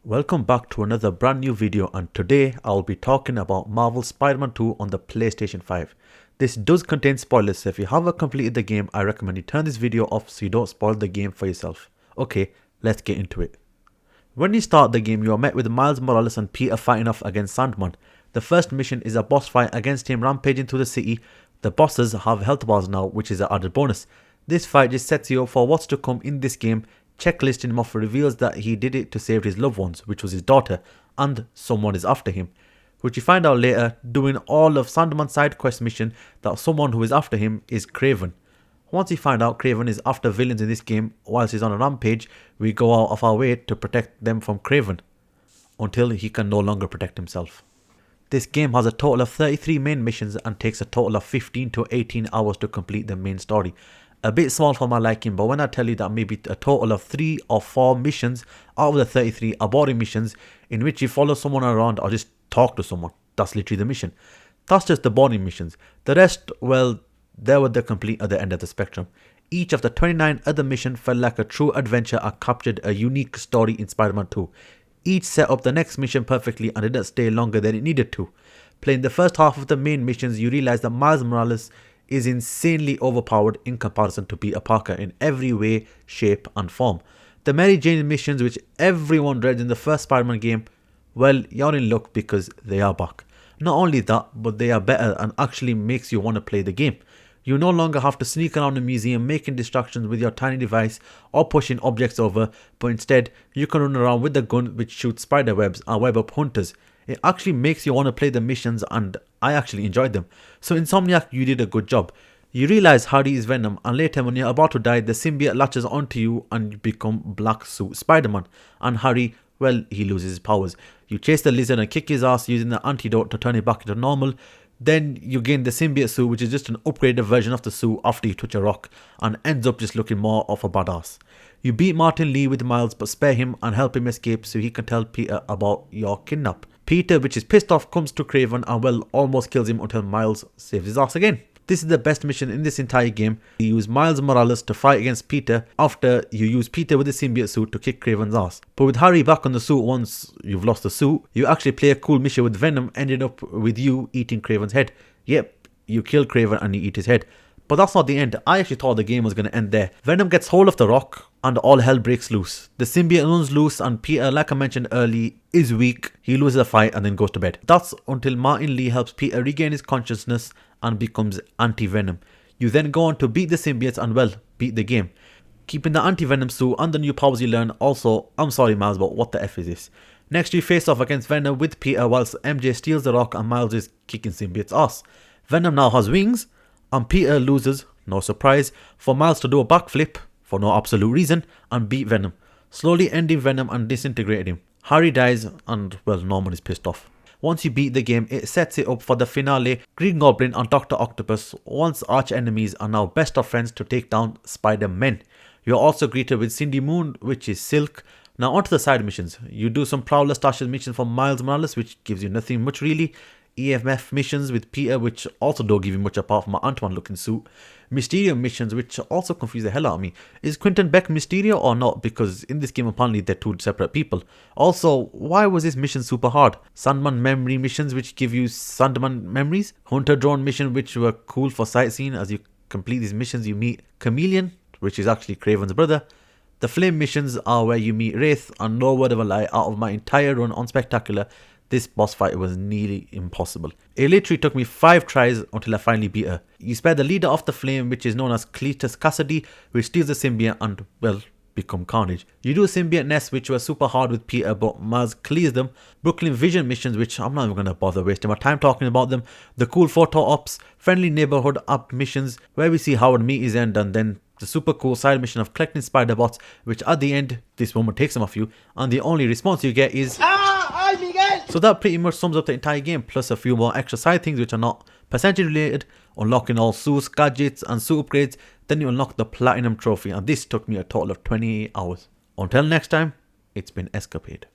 Welcome back to another brand new video, and today I'll be talking about Marvel's Spider-Man 2 on the PlayStation 5. This does contain spoilers, so if you haven't completed the game, I recommend you turn this video off so you don't spoil the game for yourself. Okay, let's get into it. When you start the game, you are met with Miles Morales and Peter fighting off against Sandman. The first mission is a boss fight against him rampaging through the city. The bosses have health bars now, which is an added bonus. This fight just sets you up for what's to come in this game. Checklisting him off reveals that he did it to save his loved ones, which was his daughter, and someone is after him. Which you find out later, doing all of Sandman's side quest mission, that someone who is after him is Kraven. Once you find out Kraven is after villains in this game whilst he's on a rampage, we go out of our way to protect them from Kraven, until he can no longer protect himself. This game has a total of 33 main missions and takes a total of 15 to 18 hours to complete the main story. A bit small for my liking, but when I tell you that maybe a total of 3 or 4 missions out of the 33 are boring missions in which you follow someone around or just talk to someone, that's literally the mission. That's just the boring missions. The rest, well, they were the complete other end of the spectrum. Each of the 29 other missions felt like a true adventure and captured a unique story in Spider-Man 2. Each set up the next mission perfectly and didn't stay longer than it needed to. Playing the first half of the main missions, you realize that Miles Morales is insanely overpowered in comparison to Peter Parker in every way, shape and form. The Mary Jane missions, which everyone dreads in the first Spider-Man game, well, you're in luck because they are back. Not only that, but they are better and actually makes you want to play the game. You no longer have to sneak around the museum making distractions with your tiny device or pushing objects over, but instead you can run around with the gun which shoots spider webs and web up hunters. It actually makes you want to play the missions, and I actually enjoyed them. So Insomniac, you did a good job. You realize Hardy is Venom, and later when you're about to die, the symbiote latches onto you and you become Black Suit Spider-Man. And Harry, well, he loses his powers. You chase the lizard and kick his ass using the antidote to turn it back into normal. Then you gain the symbiote suit, which is just an upgraded version of the suit after you touch a rock, and ends up just looking more of a badass. You beat Martin Lee with Miles, but spare him and help him escape so he can tell Peter about your kidnap. Peter, which is pissed off, comes to Kraven and well, almost kills him until Miles saves his ass again. This is the best mission in this entire game. You use Miles Morales to fight against Peter after you use Peter with the symbiote suit to kick Kraven's ass. But with Harry back on the suit once you've lost the suit, you actually play a cool mission with Venom ending up with you eating Kraven's head. Yep, you kill Kraven and you eat his head. But that's not the end. I actually thought the game was going to end there. Venom gets hold of the rock and all hell breaks loose. The symbiote runs loose and Peter, like I mentioned earlier, is weak. He loses a fight and then goes to bed. That's until Martin Lee helps Peter regain his consciousness and becomes anti-Venom. You then go on to beat the symbiotes and well, beat the game. Keeping the anti-Venom suit and the new powers you learn. Also, I'm sorry Miles, but what the F is this? Next you face off against Venom with Peter whilst MJ steals the rock and Miles is kicking symbiote's ass. Venom now has wings and Peter loses, no surprise, for Miles to do a backflip for no absolute reason and beat Venom, slowly ending Venom and disintegrating him. Harry dies and well, Norman is pissed off. Once you beat the game, it sets it up for the finale. Green Goblin and Dr. Octopus, once arch enemies, are now best of friends to take down Spider-Man. You're also greeted with Cindy Moon, which is Silk. Now onto the side missions. You do some Prowler Stashes missions for Miles Morales, which gives you nothing much really. EMF missions with Peter, which also don't give you much apart from my Antoine looking suit. Mysterio missions, which also confuse the hell out of me. Is Quentin Beck Mysterio or not? Because in this game apparently they're two separate people. Also, why was this mission super hard? Sandman memory missions, which give you Sandman memories. Hunter drone mission, which were cool for sightseeing. As you complete these missions, you meet Chameleon, which is actually Kraven's brother. The flame missions are where you meet Wraith, and no word of a lie, out of my entire run on Spectacular, this boss fight was nearly impossible. It literally took me 5 tries until I finally beat her. You spare the leader of the flame, which is known as Cletus Cassidy, which steals the symbiote and, well, become Carnage. You do a symbiote nest, which was super hard with Peter, but Miles clears them. Brooklyn Vision missions, which I'm not even going to bother wasting my time talking about them. The cool photo ops, friendly neighborhood up missions, where we see Howard meet his end, and then the super cool side mission of collecting spider bots, which at the end, this woman takes them off you, and the only response you get is so that pretty much sums up the entire game, plus a few more extra side things which are not percentage related, unlocking all suits, gadgets and suit upgrades, then you unlock the Platinum Trophy, and this took me a total of 28 hours. Until next time, it's been Escapade.